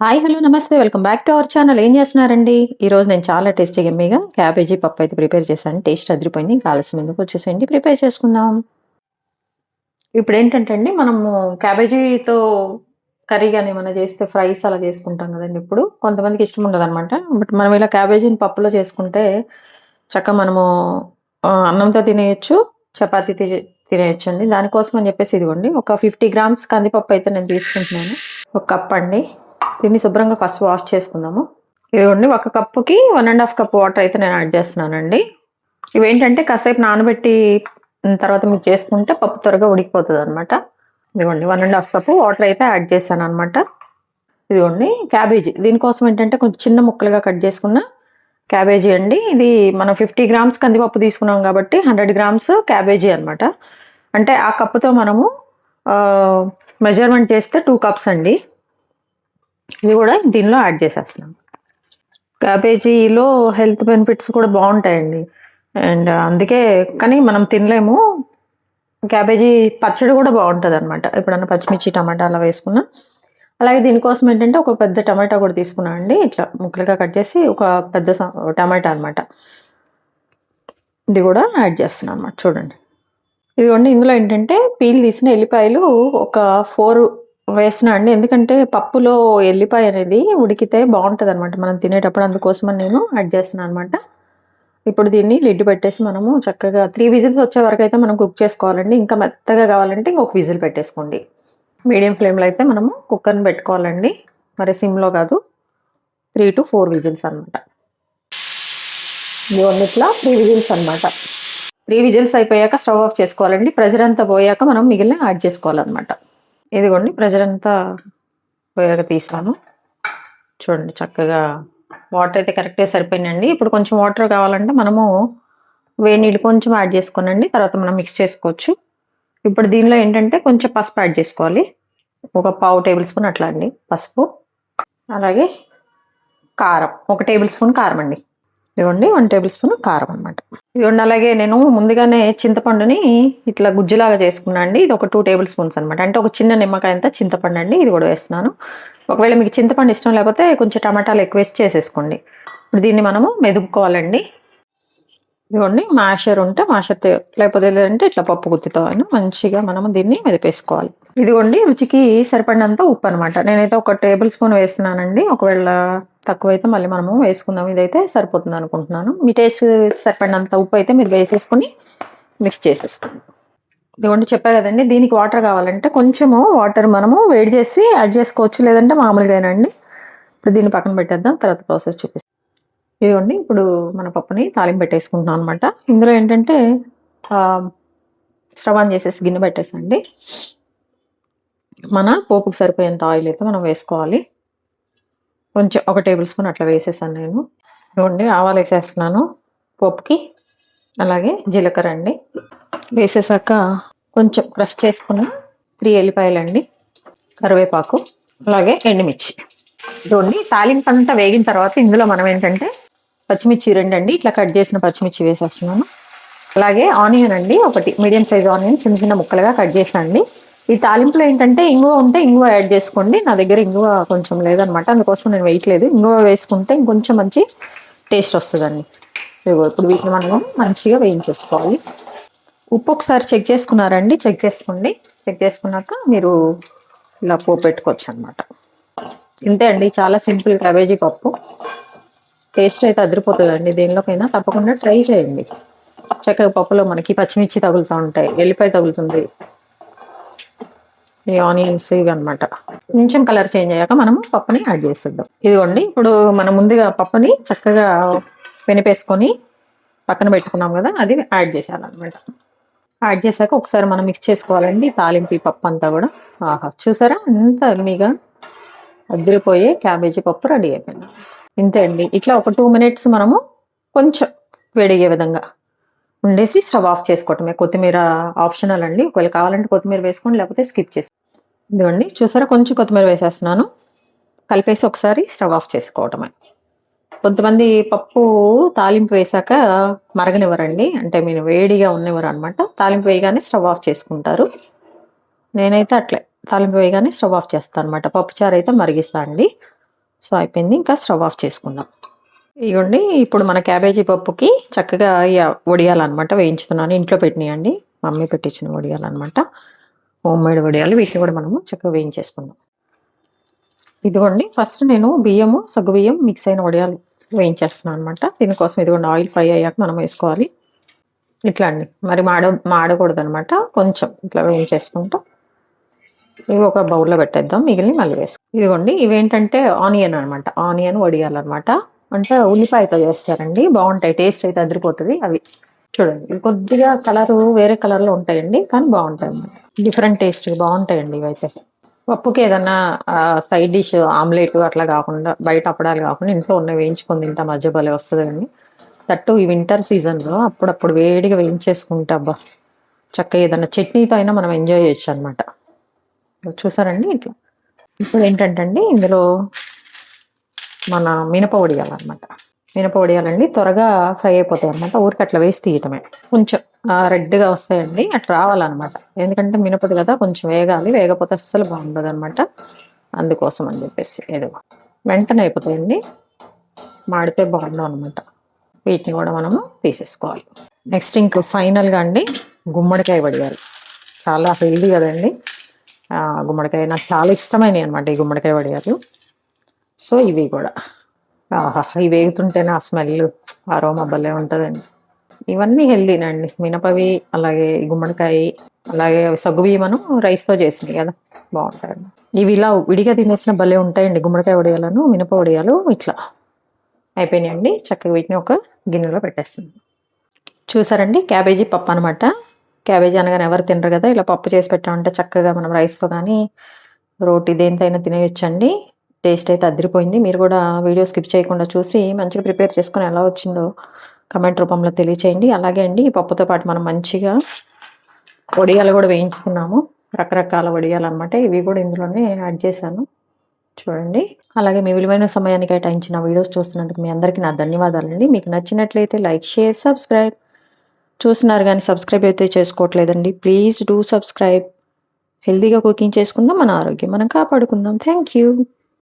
Hi hello నమస్తే welcome back to our channel. ఏం చేస్తున్నారండి? ఈరోజు నేను చాలా టేస్టీగా ఎమ్మీగా క్యాబేజీ పప్పు అయితే ప్రిపేర్ చేశాను. టేస్ట్ అదిరిపోయింది. ఇంకా ఆలస్యం ఎందుకు వచ్చేసేయండి ప్రిపేర్ చేసుకుందాం. ఇప్పుడు ఏంటంటే అండి మనము క్యాబేజీతో కర్రీ కానీ ఏమైనా చేస్తే ఫ్రైస్ అలా చేసుకుంటాం కదండి. ఇప్పుడు కొంతమందికి ఇష్టం ఉండదన్నమాట. బట్ మనం ఇలా క్యాబేజీని పప్పులో చేసుకుంటే చక్కగా మనము అన్నంతో తినేయచ్చు, చపాతీ తినేయచ్చు అండి. దానికోసం అని చెప్పేసి ఇదిగోండి ఒక 50 గ్రామ్స్ కందిపప్పు అయితే నేను తీసుకుంటున్నాను. ఒక కప్ అండి. దీన్ని శుభ్రంగా ఫస్ట్ వాష్ చేసుకుందాము. ఇదిగోండి ఒక కప్పుకి 1.5 కప్ వాటర్ అయితే నేను యాడ్ చేస్తున్నానండి. ఇవేంటంటే కాసేపు నానబెట్టి తర్వాత మీరు చేసుకుంటే పప్పు త్వరగా ఉడికిపోతుంది అనమాట. ఇదిగోండి 1.5 కప్ వాటర్ అయితే యాడ్ చేశాను అనమాట. ఇదిగోండి క్యాబేజీ, దీనికోసం ఏంటంటే కొంచెం చిన్న ముక్కలుగా కట్ చేసుకున్న క్యాబేజీ అండి. ఇది మనం 50 గ్రామ్స్ కందిపప్పు తీసుకున్నాం కాబట్టి 100 గ్రామ్స్ క్యాబేజీ అనమాట. అంటే ఆ కప్పుతో మనము మెజర్మెంట్ చేస్తే 2 కప్స్ అండి. ఇది కూడా దీనిలో యాడ్ చేసేస్తున్నాం. క్యాబేజీలో హెల్త్ బెనిఫిట్స్ కూడా బాగుంటాయండి. అండ్ అందుకే కానీ మనం తినలేము. క్యాబేజీ పచ్చడి కూడా బాగుంటుంది అనమాట. ఎప్పుడన్నా పచ్చిమిర్చి టమాటా అలా వేసుకున్నా. అలాగే దీనికోసం ఏంటంటే ఒక పెద్ద టమాటా కూడా తీసుకున్నా అండి. ఇట్లా ముక్కలుగా కట్ చేసి ఒక పెద్ద టమాటా అనమాట. ఇది కూడా యాడ్ చేస్తున్నాను అనమాట. చూడండి ఇదిగోండి. ఇందులో ఏంటంటే పీల్ తీసిన ఎల్లిపాయలు ఒక 4 వేసిన అండి. ఎందుకంటే పప్పులో ఎల్లిపాయ అనేది ఉడికితే బాగుంటుంది అనమాట మనం తినేటప్పుడు. అందుకోసమని నేను యాడ్ చేస్తున్నాను అనమాట. ఇప్పుడు దీన్ని లిడ్ పెట్టేసి మనము చక్కగా 3 విజిల్స్ వచ్చే వరకు అయితే మనం కుక్ చేసుకోవాలండి. ఇంకా మెత్తగా కావాలంటే ఇంకొక విజిల్ పెట్టేసుకోండి. మీడియం ఫ్లేమ్లో అయితే మనము కుక్కర్ని పెట్టుకోవాలండి. మరి సిమ్లో కాదు. 3 to 4 విజిల్స్ అనమాట. ఇవన్నీ ఇట్లా 3 విజిల్స్ అనమాట. 3 విజిల్స్ అయిపోయాక స్టవ్ ఆఫ్ చేసుకోవాలండి. ప్రెషర్ అంతా పోయాక మనం మిగిలిన యాడ్ చేసుకోవాలన్నమాట. ఇదిగోండి ప్రెషర్ అంతా పోయాక తీసాను. చూడండి చక్కగా వాటర్ అయితే కరెక్ట్గా సరిపోయినాయండి. ఇప్పుడు కొంచెం వాటర్ కావాలంటే మనము వేడి నీళ్ళు కొంచెం యాడ్ చేసుకోనండి. తర్వాత మనం మిక్స్ చేసుకోవచ్చు. ఇప్పుడు దీనిలో ఏంటంటే కొంచెం పసుపు యాడ్ చేసుకోవాలి. ఒక 1/2 టేబుల్ స్పూన్ అట్లా అండి పసుపు. అలాగే కారం, 1 టేబుల్ స్పూన్ కారం అండి. ఇదిగోండి 1 టేబుల్ స్పూన్ కారం అనమాట. ఇదిగోండి అలాగే నేను ముందుగానే చింతపండుని ఇట్లా గుజ్జులాగా చేసుకున్నా అండి. ఇది ఒక 2 టేబుల్ స్పూన్స్ అనమాట. అంటే ఒక చిన్న నిమ్మకాయ అంతా చింతపండు అండి. ఇది కూడా వేస్తున్నాను. ఒకవేళ మీకు చింతపండు ఇష్టం లేకపోతే కొంచెం టమాటాలు ఎక్కువ వేసి చేసేసుకోండి. ఇప్పుడు దీన్ని మనము మెదుపుకోవాలండి. ఇదిగోండి మ్యాషర్ ఉంటే మ్యాషర్, లేకపోతే లేదంటే ఇట్లా పప్పు గుత్తితో అయినా మంచిగా మనము దీన్ని మెదిపేసుకోవాలి. ఇదిగోండి రుచికి సరిపడినంత ఉప్పు అనమాట. నేనైతే 1 టేబుల్ స్పూన్ వేస్తున్నానండి. ఒకవేళ తక్కువైతే మళ్ళీ మనము వేసుకుందాం. ఇదైతే సరిపోతుంది అనుకుంటున్నాను. మీ టేస్ట్ సరిపడినంత ఉప్పు అయితే మీరు వేసేసుకొని మిక్స్ చేసేసుకోండి. ఇదిగోండి చెప్పా కదండి, దీనికి వాటర్ కావాలంటే కొంచెము వాటర్ మనము వేడి చేసి యాడ్ చేసుకోవచ్చు, లేదంటే మామూలుగానండి. ఇప్పుడు దీన్ని పక్కన పెట్టేద్దాం, తర్వాత ప్రాసెస్ చూపిస్తాం. ఇదిగోండి ఇప్పుడు మన పప్పుని తాలింపు పెట్టేసుకుంటున్నాం అనమాట. ఇందులో ఏంటంటే స్టవ్ ఆన్ చేసేసి గిన్నె పెట్టేసండి. మన పోపుకి సరిపోయేంత ఆయిల్ అయితే మనం వేసుకోవాలి. కొంచెం 1 టేబుల్ స్పూన్ అట్లా వేసేసాను నేను. ఇదిగోండి ఆవాలు వేసేస్తున్నాను పోపుకి. అలాగే జీలకర్ర అండి వేసేసాక కొంచెం క్రష్ చేసుకున్న 3 ఎల్లిపాయలండి, కరివేపాకు, అలాగే ఎండుమిర్చి. ఇదిగోండి తాలింపు అంతా వేగిన తర్వాత ఇందులో మనం ఏంటంటే పచ్చిమిర్చి 2 అండి, ఇట్లా కట్ చేసిన పచ్చిమిర్చి వేసేస్తున్నాను. అలాగే ఆనియన్ అండి, ఒకటి మీడియం సైజ్ ఆనియన్ చిన్న చిన్న ముక్కలుగా కట్ చేసండి. ఈ తాలింపులో ఏంటంటే ఇంగువ ఉంటే ఇంగువ యాడ్ చేసుకోండి. నా దగ్గర ఇంగువ కొంచెం లేదనమాట, అందుకోసం నేను వేయట్లేదు. ఇంగువ వేసుకుంటే ఇంకొంచెం మంచి టేస్ట్ వస్తుందండి. ఇప్పుడు వీటిని మనం మంచిగా వేయించేసుకోవాలి. ఉప్పు ఒకసారి చెక్ చేసుకున్నారండి, చెక్ చేసుకోండి. చెక్ చేసుకున్నాక మీరు ఇలా పోపు పెట్టుకోవచ్చు అనమాట. ఇంతే అండి, చాలా సింపుల్ క్యాబేజీ పప్పు. టేస్ట్ అయితే అదిరిపోతుందండి. దేనిలోకైనా తప్పకుండా ట్రై చేయండి. చక్కగా పప్పులో మనకి పచ్చిమిర్చి తగులుతూ ఉంటాయి, ఎల్లిపాయ తగులుతుంది, ఈ ఆనియన్స్ ఇవి అనమాట. కొంచెం కలర్ చేంజ్ అయ్యాక మనము పప్పుని యాడ్ చేసేద్దాం. ఇదిగోండి ఇప్పుడు మనం ముందుగా పప్పుని చక్కగా వెనిపేసుకొని పక్కన పెట్టుకున్నాం కదా, అది యాడ్ చేసేయాలన్నమాట. యాడ్ చేశాక ఒకసారి మనం మిక్స్ చేసుకోవాలండి. తాలింపు ఈ పప్పు అంతా కూడా. ఆహా చూసారా ఎంత ఎమ్మీగా అదిరిపోయే క్యాబేజీ పప్పు రెడీ అయిపోయింది. ఇంతే అండి. ఇట్లా ఒక 2 మినిట్స్ మనము కొంచెం వేడిగే విధంగా ఉండేసి స్టవ్ ఆఫ్ చేసుకోవటమే. కొత్తిమీర ఆప్షనల్ అండి, ఒకవేళ కావాలంటే కొత్తిమీర వేసుకోండి, లేకపోతే స్కిప్ చేసి. ఇదిగోండి చూసారా కొంచెం కొత్తిమీర వేసేస్తున్నాను. కలిపేసి ఒకసారి స్టవ్ ఆఫ్ చేసుకోవటమే. కొంతమంది పప్పు తాలింపు వేసాక మరగనివ్వరండి, అంటే మీరు వేడిగా ఉన్నవారు అనమాట. తాలింపు వేయగానే స్టవ్ ఆఫ్ చేసుకుంటారు. నేనైతే అట్లే తాలింపు వేయగానే స్టవ్ ఆఫ్ చేస్తాను అనమాట. పప్పుచారు అయితే మరిగిస్తా అండి. సో అయిపోయింది, ఇంకా స్టవ్ ఆఫ్ చేసుకుందాం. ఇగోండి ఇప్పుడు మన క్యాబేజీ పప్పుకి చక్కగా వడియాలన్నమాట వేయించుతున్నాను. ఇంట్లో పెట్టినాయండి, మమ్మీ పెట్టించిన వడియాలన్నమాట, హోమ్ మేడ్ వడియాలు. వీటిని కూడా మనము చక్కగా వేయించేసుకుందాం. ఇదిగోండి ఫస్ట్ నేను బియ్యము సగ్గుబియ్యం మిక్స్ అయిన వడియాలు వేయించేస్తున్నాను అనమాట. దీనికోసం ఇదిగోండి ఆయిల్ ఫ్రై అయ్యాక మనం వేసుకోవాలి. ఇట్లా అండి, మరి మాడకూడదు అనమాట, కొంచెం ఇట్లా వేయించేసుకుంటూ ఇవి ఒక బౌల్లో పెట్టేద్దాం, మిగిలిన మళ్ళీ వేసుకో. ఇదిగోండి ఇవేంటంటే ఆనియన్ అనమాట, ఆనియన్ వడియాలన్నమాట. అంటే ఉల్లిపాయతో చేస్తారండి, బాగుంటాయి, టేస్ట్ అయితే అదిరిపోతుంది. అవి చూడండి, ఇవి కొద్దిగా కలరు వేరే కలర్లో ఉంటాయండి, కానీ బాగుంటాయి అన్నమాట, డిఫరెంట్ టేస్ట్ బాగుంటాయండి ఇవైతే. పప్పుకి ఏదన్నా సైడ్ డిష్ ఆమ్లెట్ అట్లా కాకుండా, బయట అప్పడాలు కాకుండా ఇంట్లో ఉన్న వేయించుకొని తింటా మధ్య భలే వస్తుందండి. తట్టు ఈ వింటర్ సీజన్లో అప్పుడప్పుడు వేడిగా వేయించేసుకుంటా, అబ్బా చక్కగా ఏదన్నా చట్నీతో అయినా మనం ఎంజాయ్ చేయొచ్చు అనమాట. చూసారండి ఇట్లా. ఇప్పుడు ఏంటంటే అండి ఇందులో మన మినప వడియాలన్నమాట. మినప వడియాలండి త్వరగా ఫ్రై అయిపోతాయి అనమాట, ఊరికి అట్లా వేసి తీయటమే. కొంచెం రెడ్గా వస్తాయండి, అట్లా రావాలన్నమాట. ఎందుకంటే మినపది కదా, కొంచెం వేగాలి, వేగపోతే అస్సలు బాగుండదు అనమాట. అందుకోసం అని చెప్పేసి ఏదో వెంటనే అయిపోతాయండి, మాడితే బాగుండవు అనమాట. వీటిని కూడా మనము తీసేసుకోవాలి. నెక్స్ట్ ఇంక ఫైనల్గా అండి గుమ్మడికాయ వడియాలు. చాలా హెల్దీ కదండి గుమ్మడికాయ, నాకు చాలా ఇష్టమైనవి అనమాట ఈ గుమ్మడికాయ వడియాలు. సో ఇవి కూడా ఇవి వేగుతుంటేనే ఆ స్మెల్ అరోమా భలే ఉంటుందండి. ఇవన్నీ హెల్దీనండి, మినపవి, అలాగే గుమ్మడికాయ, అలాగే సగ్గుబియ్యమను రైస్తో చేసినాయి కదా, బాగుంటాయండి. ఇవి ఇలా విడిగా తినేసిన భలే ఉంటాయండి గుమ్మడికాయ వడియాలను, మినప వడియాలు. ఇట్లా అయిపోయినాయండి, చక్కగా వీటిని ఒక గిన్నెలో పెట్టేస్తుంది. చూసారండి క్యాబేజీ పప్పు అనమాట. క్యాబేజీ అనగానే ఎవరు తినరు కదా, ఇలా పప్పు చేసి పెట్టామంటే చక్కగా మనం రైస్తో కానీ రోటీ దేనితైనా తినేయొచ్చండి. టేస్ట్ అయితే అదిరిపోయింది. మీరు కూడా వీడియో స్కిప్ చేయకుండా చూసి మంచిగా ప్రిపేర్ చేసుకొని ఎలా వచ్చిందో కమెంట్ రూపంలో తెలియచేయండి. అలాగే అండి ఈ పప్పుతో పాటు మనం మంచిగా వడియాలు కూడా వేయించుకున్నాము, రకరకాల వడియాలు అనమాట. ఇవి కూడా ఇందులోనే యాడ్ చేశాను చూడండి. అలాగే మీ విలువైన సమయాన్ని కేటాయించిన వీడియోస్ చూస్తున్నందుకు మీ అందరికీ నా ధన్యవాదాలండి. మీకు నచ్చినట్లయితే లైక్, షేర్, సబ్స్క్రైబ్. చూస్తున్నారు కానీ సబ్స్క్రైబ్ అయితే చేసుకోవట్లేదండి, ప్లీజ్ డూ సబ్స్క్రైబ్. హెల్తీగా కుకింగ్ చేసుకుందాం, మన ఆరోగ్యం మనం కాపాడుకుందాం. Thank you.